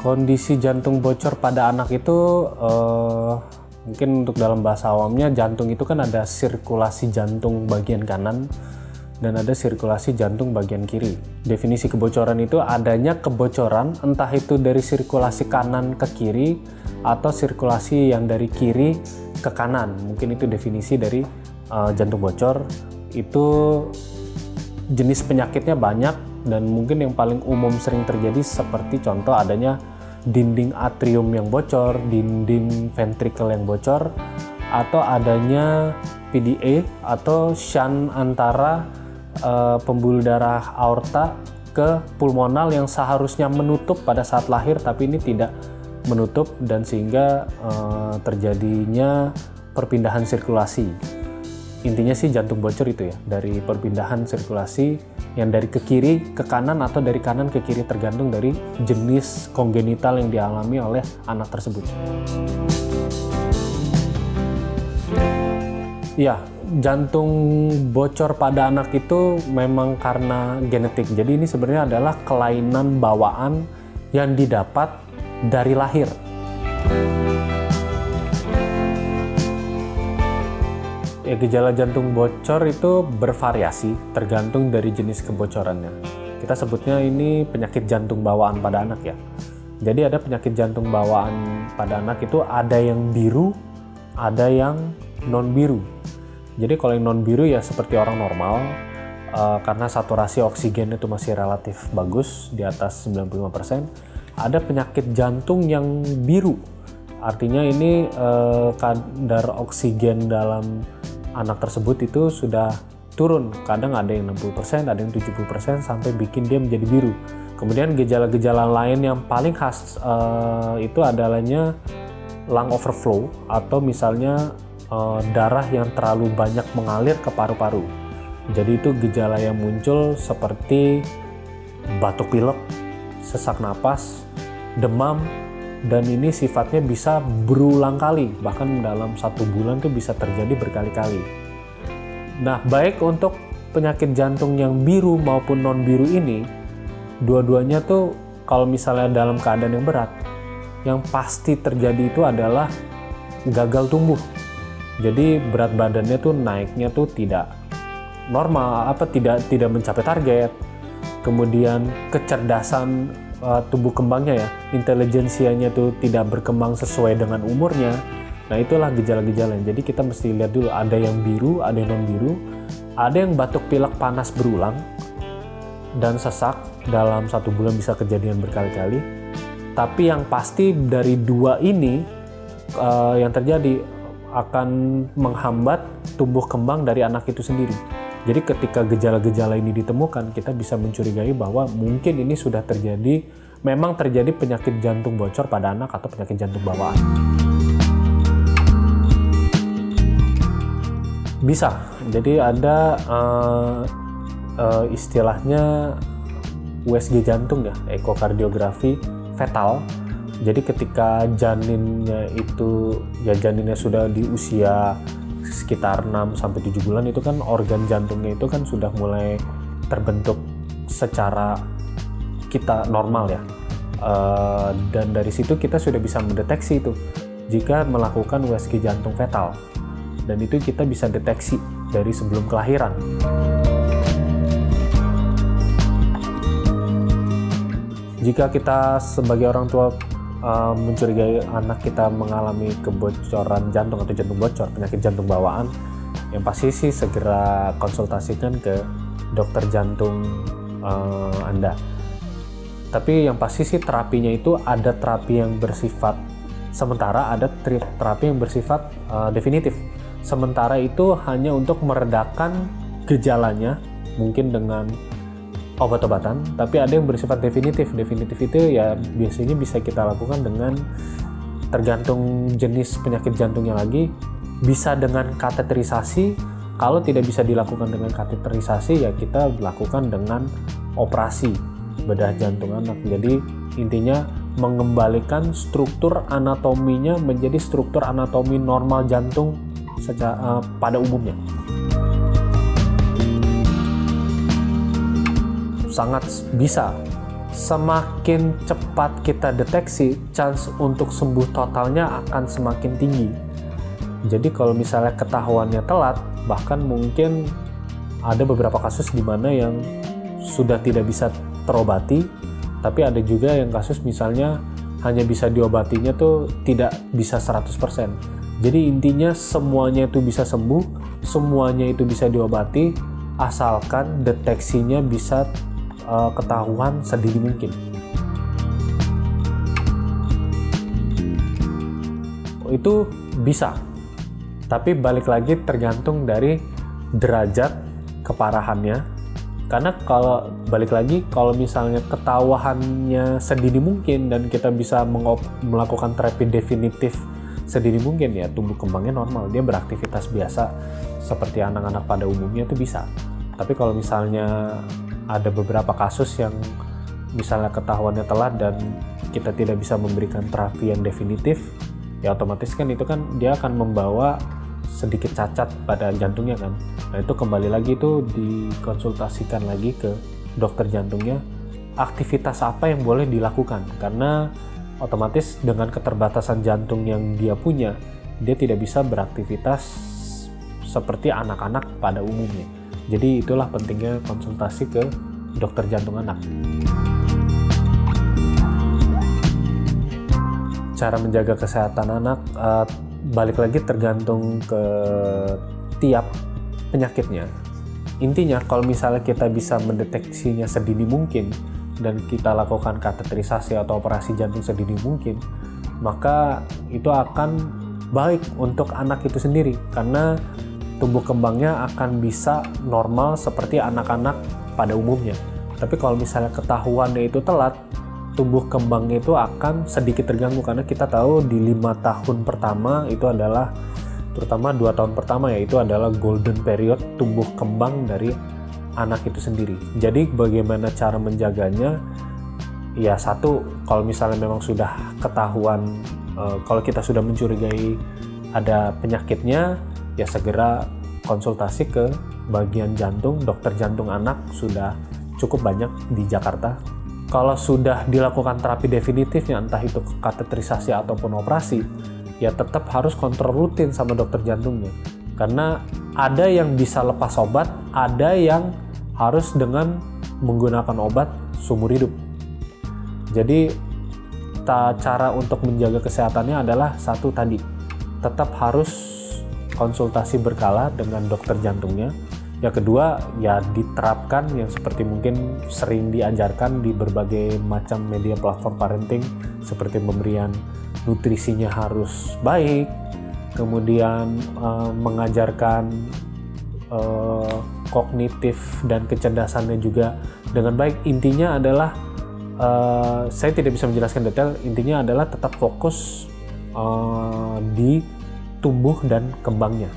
Kondisi jantung bocor pada anak itu mungkin untuk dalam bahasa awamnya, jantung itu kan ada sirkulasi jantung bagian kanan dan ada sirkulasi jantung bagian kiri. Definisi kebocoran itu adanya kebocoran entah itu dari sirkulasi kanan ke kiri atau sirkulasi yang dari kiri ke kanan. Mungkin itu definisi dari jantung bocor. Itu jenis penyakitnya banyak dan mungkin yang paling umum sering terjadi seperti contoh adanya dinding atrium yang bocor, dinding ventricle yang bocor, atau adanya PDA atau shunt antara pembuluh darah aorta ke pulmonal yang seharusnya menutup pada saat lahir tapi ini tidak menutup dan sehingga terjadinya perpindahan sirkulasi. Intinya sih jantung bocor itu ya, dari perpindahan sirkulasi yang dari ke kiri ke kanan atau dari kanan ke kiri tergantung dari jenis kongenital yang dialami oleh anak tersebut. Ya, jantung bocor pada anak itu memang karena genetik. Jadi ini sebenarnya adalah kelainan bawaan yang didapat dari lahir. Ya, gejala jantung bocor itu bervariasi tergantung dari jenis kebocorannya. Kita sebutnya ini penyakit jantung bawaan pada anak ya. Jadi ada penyakit jantung bawaan pada anak itu ada yang biru, ada yang non biru. Jadi kalau yang non biru ya seperti orang normal, karena saturasi oksigen itu masih relatif bagus di atas 95%. Ada penyakit jantung yang biru, artinya ini kadar oksigen dalam anak tersebut itu sudah turun, kadang ada yang 60%, ada yang 70% sampai bikin dia menjadi biru. Kemudian gejala-gejala lain yang paling khas itu adalahnya lung overflow atau misalnya darah yang terlalu banyak mengalir ke paru-paru. Jadi itu gejala yang muncul seperti batuk pilek, sesak napas, demam, dan ini sifatnya bisa berulang kali, bahkan dalam 1 bulan tuh bisa terjadi berkali-kali. Nah, baik untuk penyakit jantung yang biru maupun non biru ini, dua-duanya tuh kalau misalnya dalam keadaan yang berat, yang pasti terjadi itu adalah gagal tumbuh. Jadi berat badannya tuh naiknya tuh tidak normal, tidak mencapai target. Kemudian kecerdasan tubuh kembangnya ya, intelijensianya tuh tidak berkembang sesuai dengan umurnya. Nah, itulah gejala-gejala. Jadi kita mesti lihat dulu, ada yang biru, ada yang non biru, ada yang batuk pilek panas berulang dan sesak dalam 1 bulan bisa kejadian berkali-kali. Tapi yang pasti dari dua ini yang terjadi akan menghambat tumbuh kembang dari anak itu sendiri. Jadi ketika gejala-gejala ini ditemukan, kita bisa mencurigai bahwa mungkin ini sudah terjadi, memang terjadi penyakit jantung bocor pada anak atau penyakit jantung bawaan. Bisa, jadi ada istilahnya USG jantung ya, ekokardiografi fetal. Jadi ketika janinnya sudah di usia sekitar 6-7 bulan itu kan organ jantungnya itu kan sudah mulai terbentuk secara kita normal ya, dan dari situ kita sudah bisa mendeteksi itu jika melakukan USG jantung fetal, dan itu kita bisa deteksi dari sebelum kelahiran. Jika kita sebagai orang tua mencurigai anak kita mengalami kebocoran jantung atau jantung bocor, penyakit jantung bawaan, yang pasti sih segera konsultasikan ke dokter jantung Anda. Tapi yang pasti sih terapinya itu ada terapi yang bersifat sementara, ada terapi yang bersifat definitif. Sementara itu hanya untuk meredakan gejalanya, mungkin dengan obat-obatan, tapi ada yang bersifat definitif. Definitif itu ya biasanya bisa kita lakukan dengan, tergantung jenis penyakit jantungnya lagi, bisa dengan kateterisasi. Kalau tidak bisa dilakukan dengan kateterisasi ya kita lakukan dengan operasi bedah jantung anak. Jadi intinya mengembalikan struktur anatominya menjadi struktur anatomi normal jantung pada umumnya. semakin cepat kita deteksi, chance untuk sembuh totalnya akan semakin tinggi. Jadi kalau misalnya ketahuannya telat, bahkan mungkin ada beberapa kasus di mana yang sudah tidak bisa terobati, tapi ada juga yang kasus misalnya hanya bisa diobatinya tuh tidak bisa 100%. Jadi intinya semuanya itu bisa sembuh, semuanya itu bisa diobati, asalkan deteksinya bisa ketahuan sedini mungkin. Itu bisa, tapi balik lagi tergantung dari derajat keparahannya. Karena kalau balik lagi, kalau misalnya ketahuannya sedini mungkin dan kita bisa melakukan terapi definitif sedini mungkin, ya tumbuh kembangnya normal, dia beraktivitas biasa seperti anak-anak pada umumnya itu bisa. Tapi kalau misalnya ada beberapa kasus yang misalnya ketahuannya telat dan kita tidak bisa memberikan terapi yang definitif, ya otomatis kan itu kan dia akan membawa sedikit cacat pada jantungnya kan. Nah itu kembali lagi itu dikonsultasikan lagi ke dokter jantungnya, aktivitas apa yang boleh dilakukan, karena otomatis dengan keterbatasan jantung yang dia punya, dia tidak bisa beraktivitas seperti anak-anak pada umumnya. Jadi itulah pentingnya konsultasi ke dokter jantung anak. Cara menjaga kesehatan anak balik lagi tergantung ke tiap penyakitnya. Intinya kalau misalnya kita bisa mendeteksinya sedini mungkin dan kita lakukan kateterisasi atau operasi jantung sedini mungkin, maka itu akan baik untuk anak itu sendiri, karena tumbuh kembangnya akan bisa normal seperti anak-anak pada umumnya. Tapi kalau misalnya ketahuannya itu telat, tumbuh kembangnya itu akan sedikit terganggu, karena kita tahu di 5 tahun pertama itu adalah, terutama 2 tahun pertama ya, itu adalah golden period tumbuh kembang dari anak itu sendiri. Jadi bagaimana cara menjaganya? Ya satu, kalau misalnya memang sudah ketahuan, kalau kita sudah mencurigai ada penyakitnya, ya segera konsultasi ke bagian jantung. Dokter jantung anak sudah cukup banyak di Jakarta. Kalau sudah dilakukan terapi definitifnya, entah itu kateterisasi ataupun operasi, ya tetap harus kontrol rutin sama dokter jantungnya. Karena ada yang bisa lepas obat, ada yang harus dengan menggunakan obat seumur hidup. Jadi cara untuk menjaga kesehatannya adalah satu tadi, tetap harus konsultasi berkala dengan dokter jantungnya. Yang kedua, ya diterapkan yang seperti mungkin sering diajarkan di berbagai macam media platform parenting, seperti pemberian nutrisinya harus baik, kemudian mengajarkan kognitif dan kecerdasannya juga dengan baik. Intinya adalah, saya tidak bisa menjelaskan detail, intinya adalah tetap fokus di tumbuh dan kembangnya.